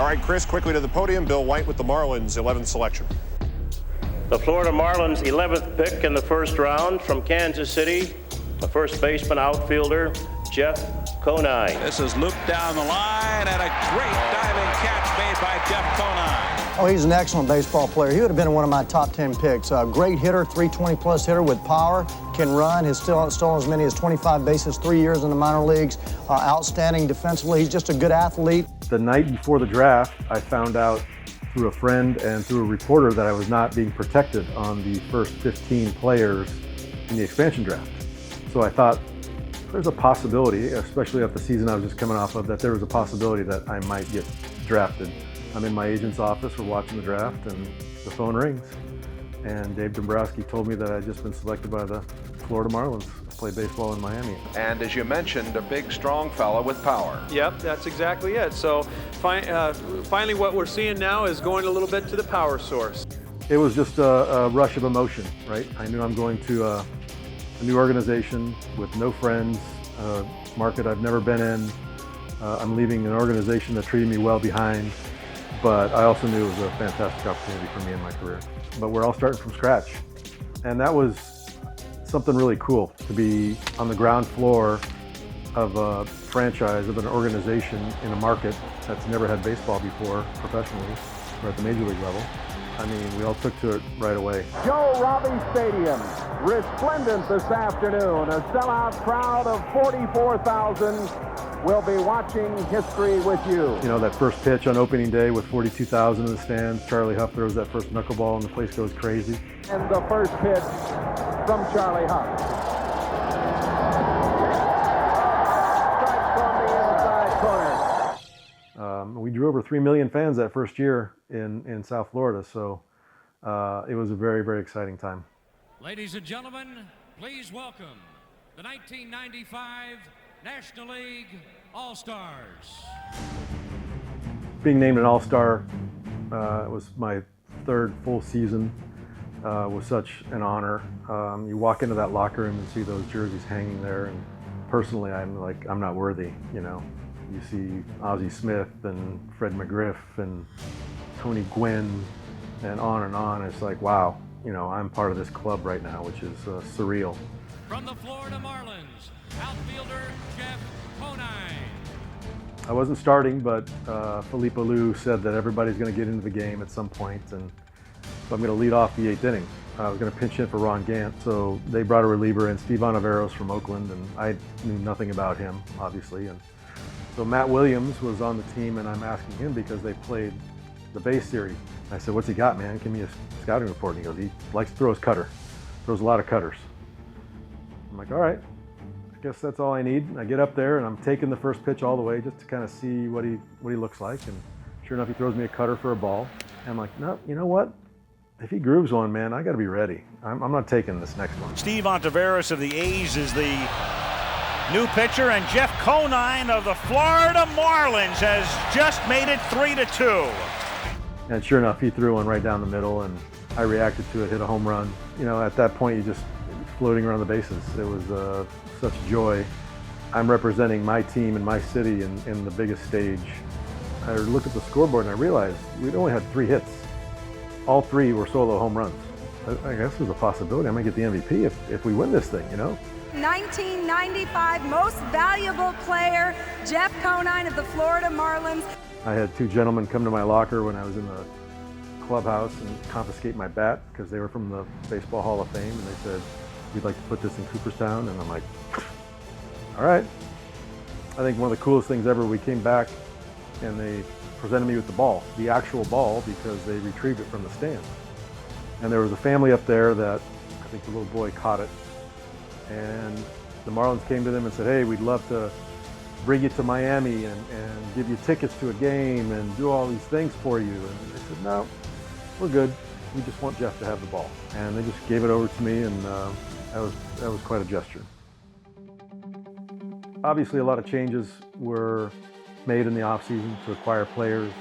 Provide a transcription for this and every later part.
All right, Chris, quickly to the podium. Bill White with the Marlins, 11th selection. The Florida Marlins' 11th pick in the first round from Kansas City, the first baseman outfielder, Jeff Conine. This is looped down the line and a great diving catch made by Jeff Conine. Oh, he's an excellent baseball player. He would have been one of my top 10 picks. Great hitter, 320-plus hitter with power, can run, has still stolen as many as 25 bases, 3 years in the minor leagues. Outstanding defensively. He's just a good athlete. The night before the draft, I found out through a friend and through a reporter that I was not being protected on the first 15 players in the expansion draft. So I thought there's a possibility, especially after the season I was just coming off of, that there was a possibility that I might get drafted. I'm in my agent's office, we're watching the draft, and the phone rings. And Dave Dombrowski told me that I'd just been selected by the Florida Marlins to play baseball in Miami. And as you mentioned, a big, strong fella with power. Yep, that's exactly it. So finally what we're seeing now is going a little bit to the power source. It was just a rush of emotion, right? I knew I'm going to a new organization with no friends, a market I've never been in. I'm leaving an organization that treated me well behind, but I also knew it was a fantastic opportunity for me in my career. But we're all starting from scratch. And that was something really cool, to be on the ground floor of a franchise, of an organization in a market that's never had baseball before professionally or at the major league level. I mean, we all took to it right away. Joe Robbie Stadium, resplendent this afternoon. A sellout crowd of 44,000 will be watching history with you. You know, that first pitch on opening day with 42,000 in the stands, Charlie Huff throws that first knuckleball and the place goes crazy. And the first pitch from Charlie Huff. Strike from the inside corner. We drew over 3 million fans that first year in South Florida, so it was a very, very exciting time. Ladies and gentlemen, please welcome the 1995 National League All-Stars. Being named an All-Star was my third full season. Was such an honor. You walk into that locker room and see those jerseys hanging there, and personally, I'm not worthy, you know. You see Ozzie Smith and Fred McGriff and Tony Gwynn and on. It's like, wow, you know, I'm part of this club right now, which is surreal. From the Florida Marlins, outfielder Jeff Conine. I wasn't starting, but Felipe Alou said that everybody's going to get into the game at some point, and so I'm going to lead off the 8th inning. I was going to pinch in for Ron Gant, so they brought a reliever in, Steve Ontiveros from Oakland, and I knew nothing about him, obviously. And so Matt Williams was on the team, and I'm asking him because they played the base series. I said, "What's he got, man? Give me a scouting report." And he goes, "He likes to throw his cutter, throws a lot of cutters." I'm like, all right, I guess that's all I need. I get up there and I'm taking the first pitch all the way just to kind of see what he looks like. And sure enough, he throws me a cutter for a ball. And I'm like, no, you know what? If he grooves one, man, I got to be ready. I'm not taking this next one. Steve Ontiveros of the A's is the new pitcher, and Jeff Conine of the Florida Marlins has just made it 3-2. And sure enough, he threw one right down the middle, and I reacted to it, hit a home run. You know, at that point, you just floating around the bases. It was such joy. I'm representing my team and my city in the biggest stage. I looked at the scoreboard and I realized we'd only had 3 hits. All 3 were solo home runs. I guess there's a possibility I might get the MVP if we win this thing, you know? 1995 Most Valuable Player, Jeff Conine of the Florida Marlins. I had 2 gentlemen come to my locker when I was in the clubhouse and confiscate my bat because they were from the Baseball Hall of Fame, and they said, "We'd like to put this in Cooperstown." And I'm like, all right. I think one of the coolest things ever, we came back and they presented me with the ball, the actual ball, because they retrieved it from the stand. And there was a family up there that I think the little boy caught it. And the Marlins came to them and said, "Hey, we'd love to bring you to Miami and give you tickets to a game and do all these things for you." And they said, "No, we're good. We just want Jeff to have the ball." And they just gave it over to me, and that was quite a gesture. Obviously, a lot of changes were made in the offseason to acquire players.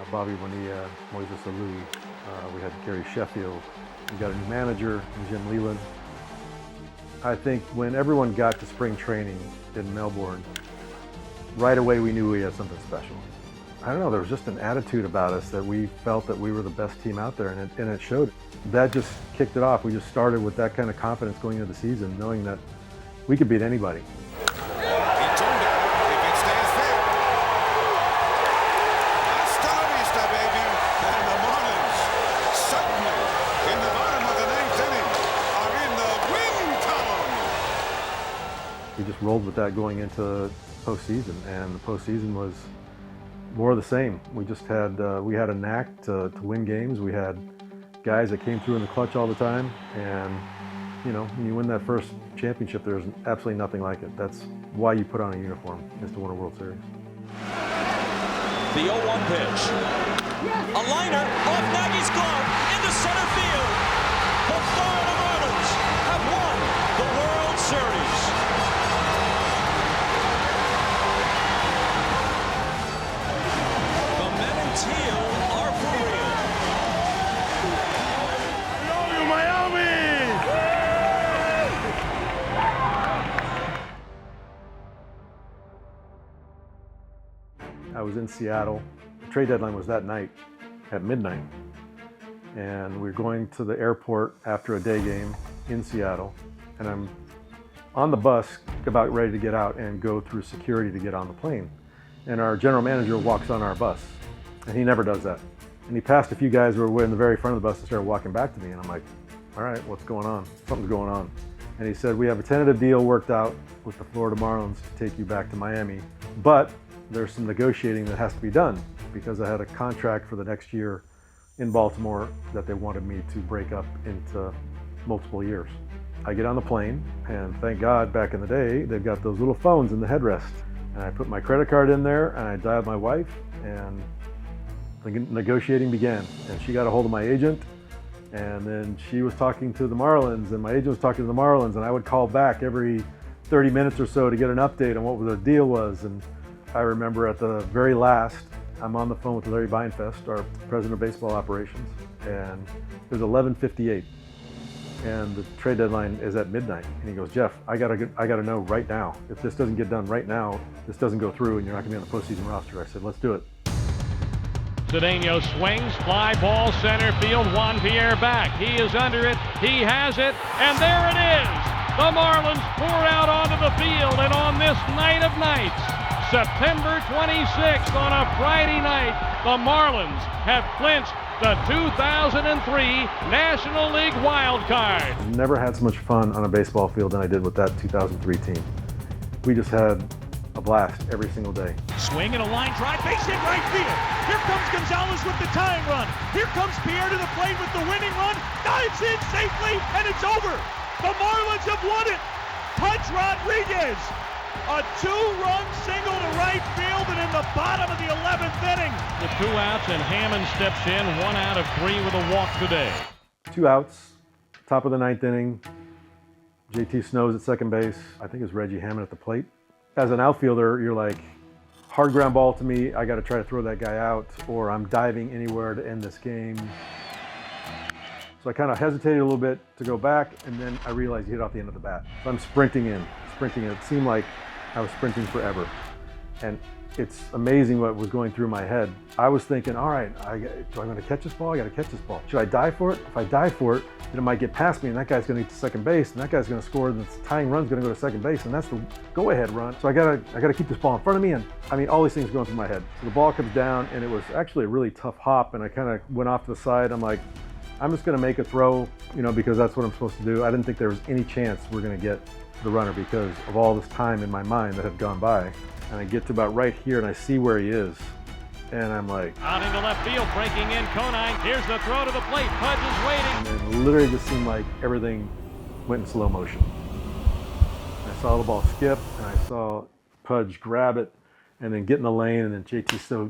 Bobby Bonilla, Moises Alou, we had Gary Sheffield. We got a new manager, Jim Leland. I think when everyone got to spring training in Melbourne, right away we knew we had something special. I don't know, there was just an attitude about us that we felt that we were the best team out there, and it showed. That just kicked it off. We just started with that kind of confidence going into the season, knowing that we could beat anybody. We just rolled with that going into postseason, and the postseason was more of the same. We just had we had a knack to win games. We had guys that came through in the clutch all the time, and you know, when you win that first championship, there's absolutely nothing like it. That's why you put on a uniform, is to win a World Series. The 0-1 pitch. A liner off Nagy's glove into center field. The Florida Marlins have won the World Series. The men in teal are for real. Love you, Miami! I was in Seattle. The trade deadline was that night at midnight. And we were going to the airport after a day game in Seattle. And I'm on the bus about ready to get out and go through security to get on the plane. And our general manager walks on our bus. And he never does that. And he passed a few guys who were in the very front of the bus and started walking back to me. And I'm like, all right, what's going on? Something's going on. And he said, we have a tentative deal worked out with the Florida Marlins to take you back to Miami. But there's some negotiating that has to be done because I had a contract for the next year in Baltimore that they wanted me to break up into multiple years. I get on the plane, and thank God back in the day, they've got those little phones in the headrest. And I put my credit card in there, and I dialed my wife, and the negotiating began. And she got a hold of my agent, and then she was talking to the Marlins, and my agent was talking to the Marlins, and I would call back every 30 minutes or so to get an update on what the deal was. And I remember at the very last, I'm on the phone with Larry Beinfest, our president of baseball operations, and it was 11:58, and the trade deadline is at midnight. And he goes, Jeff, I gotta know right now. If this doesn't get done right now, this doesn't go through, and you're not gonna be on the postseason roster. I said, let's do it. Cedeno swings, fly ball, center field, Juan Pierre back. He is under it, he has it, and there it is. The Marlins pour out onto the field, and on this night of nights, September 26th on a Friday night, the Marlins have clinched the 2003 National League wild card. I've never had so much fun on a baseball field than I did with that 2003 team. We just had a blast every single day. Swing and a line drive, base hit right field. Here comes Gonzalez with the tying run. Here comes Pierre to the plate with the winning run. Dives in safely, and it's over. The Marlins have won it. Pudge Rodriguez. A two-run single to right field, and in the bottom of the 11th inning. The 2 outs, and Hammond steps in, 1 out of 3 with a walk today. 2 outs, top of the 9th inning. JT Snows at second base. I think it's Reggie Hammond at the plate. As an outfielder, you're like, hard ground ball to me, I got to try to throw that guy out, or I'm diving anywhere to end this game. So I kind of hesitated a little bit to go back, and then I realized he hit off the end of the bat. So I'm sprinting in. It seemed like I was sprinting forever. And it's amazing what was going through my head. I was thinking, all right, do I want to catch this ball? I got to catch this ball. Should I dive for it? If I dive for it, then it might get past me, and that guy's going to get to second base, and that guy's going to score, and the tying run's going to go to second base, and that's the go-ahead run. So I gotta keep this ball in front of me, and I mean, all these things going through my head. So the ball comes down, and it was actually a really tough hop, and I kind of went off to the side. I'm like, I'm just going to make a throw, you know, because that's what I'm supposed to do. I didn't think there was any chance we're going to get the runner because of all this time in my mind that had gone by. And I get to about right here, and I see where he is. And I'm like... Out into left field, breaking in Conine. Here's the throw to the plate. Pudge is waiting. And it literally just seemed like everything went in slow motion. I saw the ball skip, and I saw Pudge grab it, and then get in the lane, and then JT so...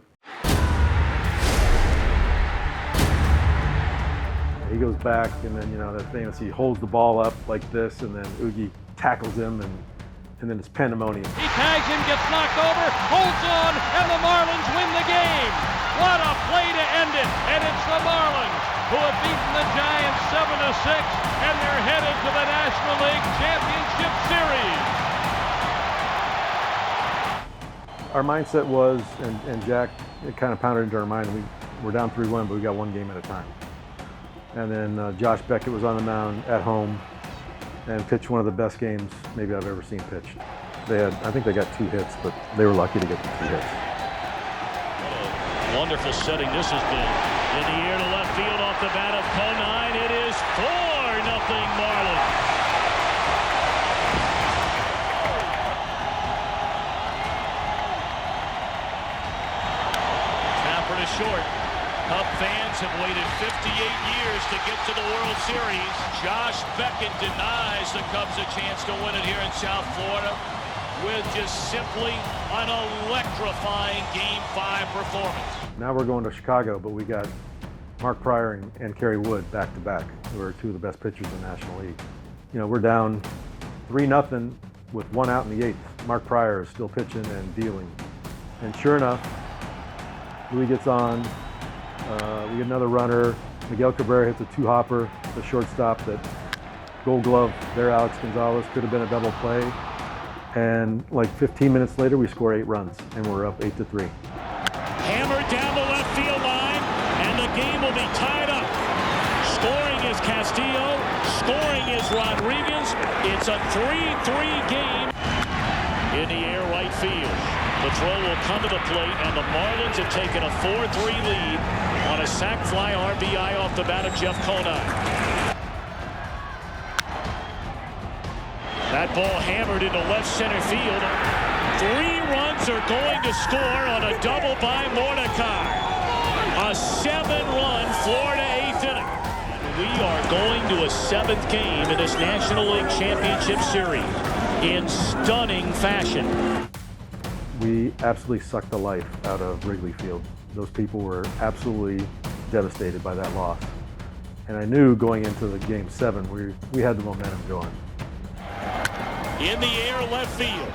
He goes back, and then, you know, that famous, he holds the ball up like this, and then Oogie tackles him, and then it's pandemonium. He tags him, gets knocked over, holds on, and the Marlins win the game. What a play to end it, and it's the Marlins who have beaten the Giants 7-6, and they're headed to the National League Championship Series. Our mindset was, and Jack, it kind of pounded into our mind, we're down 3-1, but we got one game at a time. And then Josh Beckett was on the mound at home and pitched one of the best games maybe I've ever seen pitched. I think they got 2 hits, but they were lucky to get the 2 hits. Wonderful setting this has been. In the air to left field off the bat of Conine. It is 4-0 Marlins. Tapper to short. Cub fans have waited 58 years to get to the World Series. Josh Beckett denies the Cubs a chance to win it here in South Florida with just simply an electrifying Game 5 performance. Now we're going to Chicago, but we got Mark Pryor and Kerry Wood back-to-back, who are 2 of the best pitchers in the National League. You know, we're down 3-0 with 1 out in the 8th. Mark Pryor is still pitching and dealing. And sure enough, Louis gets on. We get another runner. Miguel Cabrera hits a 2-hopper, the shortstop that Gold Glove there, Alex Gonzalez, could have been a double play. And like 15 minutes later, we score 8 runs, and we're up 8-3. Hammered down the left field line, and the game will be tied up. Scoring is Castillo, scoring is Rodriguez. It's a 3-3 game. In the air, right field. The throw will come to the plate, and the Marlins have taken a 4-3 lead on a sac fly RBI off the bat of Jeff Conine. That ball hammered into left center field. 3 runs are going to score on a double by Mordecai. A 7-run Florida 8th inning. And we are going to a 7th game in this National League Championship Series in stunning fashion. We absolutely sucked the life out of Wrigley Field. Those people were absolutely devastated by that loss. And I knew going into the Game 7, we had the momentum going. In the air, left field.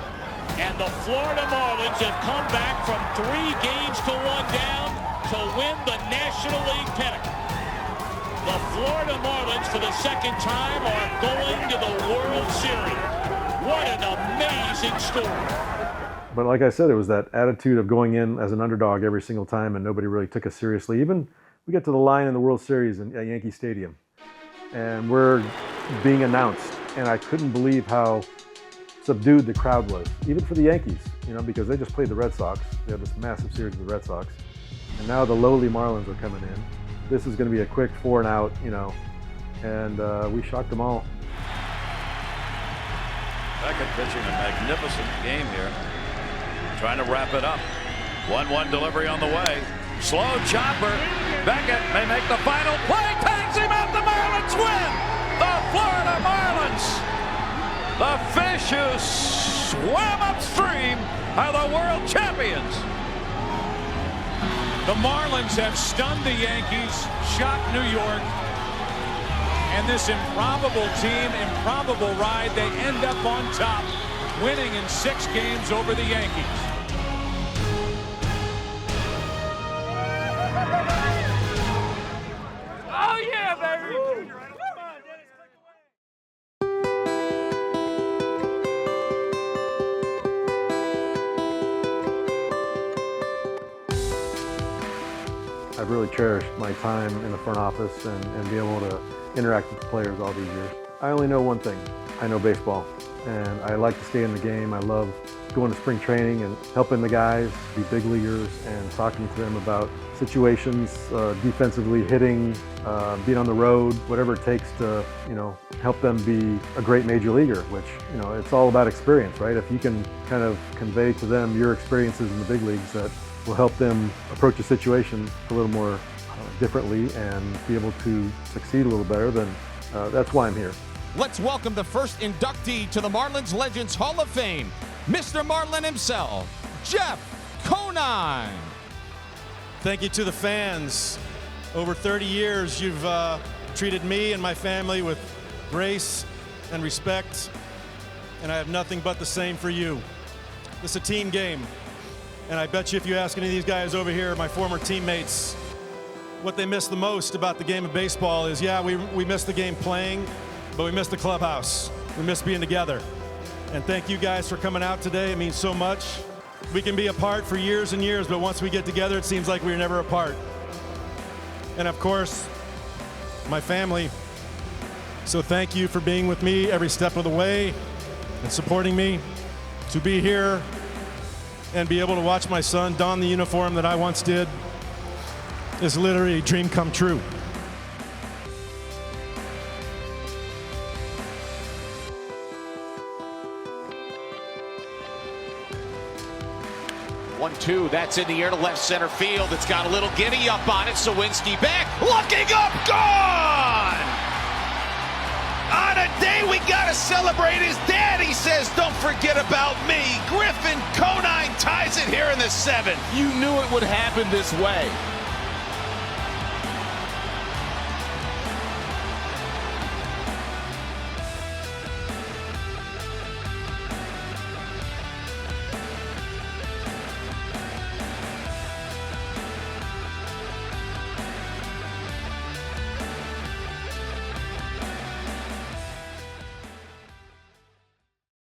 And the Florida Marlins have come back from 3 games to 1 down to win the National League pennant. The Florida Marlins, for the 2nd time, are going to the World Series. What an amazing story. But like I said, it was that attitude of going in as an underdog every single time, and nobody really took us seriously. Even we get to the line in the World Series at Yankee Stadium, and we're being announced, and I couldn't believe how subdued the crowd was, even for the Yankees, you know, because they just played the Red Sox. They had this massive series with the Red Sox, and now the lowly Marlins are coming in. This is going to be a quick 4 and out, you know, and we shocked them all. Beckett pitching a magnificent game here. Trying to wrap it up. 1-1 delivery on the way. Slow chopper. Beckett may make the final play. Tags him out. The Marlins win. The Florida Marlins. The fish who swam upstream are the world champions. The Marlins have stunned the Yankees, shocked New York, and this improbable team, improbable ride, they end up on top, winning in 6 games over the Yankees. Oh yeah, baby! I've really cherished my time in the front office and be able to interact with the players all these years. I only know one thing. I know baseball, and I like to stay in the game. I love going to spring training and helping the guys be big leaguers and talking to them about situations, defensively, hitting, being on the road, whatever it takes to, you know, help them be a great major leaguer, which, you know, it's all about experience, right? If you can kind of convey to them your experiences in the big leagues, that will help them approach a situation a little more differently and be able to succeed a little better, then that's why I'm here. Let's welcome the first inductee to the Marlins Legends Hall of Fame, Mr. Marlin himself, Jeff Conine. Thank you to the fans. Over 30 years, you've treated me and my family with grace and respect, and I have nothing but the same for you. This is a team game, and I bet you if you ask any of these guys over here, my former teammates, what they miss the most about the game of baseball is, yeah, we miss the game playing, but we miss the clubhouse. We miss being together. And thank you guys for coming out today. It means so much. We can be apart for years and years, but once we get together, it seems like we're never apart. And of course, my family. So thank you for being with me every step of the way and supporting me. To be here and be able to watch my son don the uniform that I once did is literally a dream come true. One-two, that's in the air to left center field. It's got a little giddy up on it. Sawinski back, looking up, gone! On a day we gotta celebrate, his daddy says, don't forget about me. Griffin Conine ties it here in the 7th. You knew it would happen this way.